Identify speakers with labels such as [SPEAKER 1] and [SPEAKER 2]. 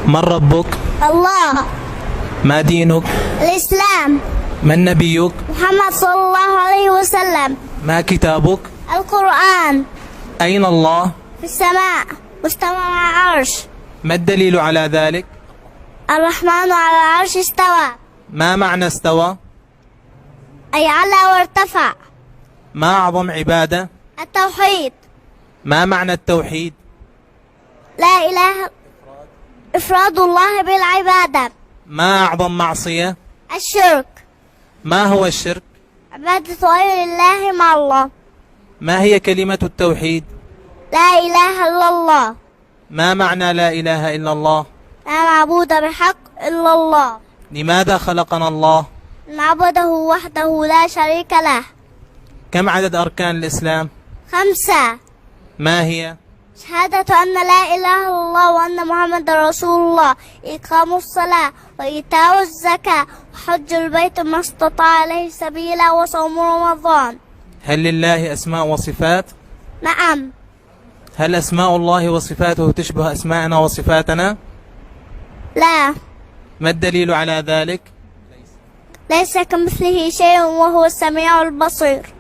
[SPEAKER 1] من ربك؟
[SPEAKER 2] الله.
[SPEAKER 1] ما دينك؟
[SPEAKER 2] الإسلام.
[SPEAKER 1] من نبيك؟
[SPEAKER 2] محمد صلى الله عليه وسلم.
[SPEAKER 1] ما كتابك؟
[SPEAKER 2] القرآن.
[SPEAKER 1] أين الله؟
[SPEAKER 2] في السماء مستوى على العرش.
[SPEAKER 1] ما الدليل على ذلك؟
[SPEAKER 2] الرحمن على العرش استوى.
[SPEAKER 1] ما معنى استوى؟
[SPEAKER 2] أي على وارتفع.
[SPEAKER 1] ما أعظم عبادة؟
[SPEAKER 2] التوحيد.
[SPEAKER 1] ما معنى التوحيد؟
[SPEAKER 2] لا إله إفراد الله بالعبادة.
[SPEAKER 1] ما أعظم معصية؟
[SPEAKER 2] الشرك.
[SPEAKER 1] ما هو الشرك؟
[SPEAKER 2] عبادة غير الله مع الله.
[SPEAKER 1] ما هي كلمة التوحيد؟
[SPEAKER 2] لا إله إلا الله.
[SPEAKER 1] ما معنى لا إله إلا الله؟
[SPEAKER 2] لا معبود بحق إلا الله.
[SPEAKER 1] لماذا خلقنا الله؟
[SPEAKER 2] نعبده وحده لا شريك له.
[SPEAKER 1] كم عدد أركان الإسلام؟
[SPEAKER 2] 5.
[SPEAKER 1] ما هي؟
[SPEAKER 2] شهادة أن لا إله إلا الله وأن محمد رسول الله، إقام الصلاة وإيتاء الزكاة وحج البيت ما استطاع إليه سبيلا وصوم رمضان.
[SPEAKER 1] هل لله أسماء وصفات؟
[SPEAKER 2] نعم.
[SPEAKER 1] هل أسماء الله وصفاته تشبه أسماءنا وصفاتنا؟
[SPEAKER 2] لا.
[SPEAKER 1] ما الدليل على ذلك؟
[SPEAKER 2] ليس كمثله شيء وهو السميع البصير.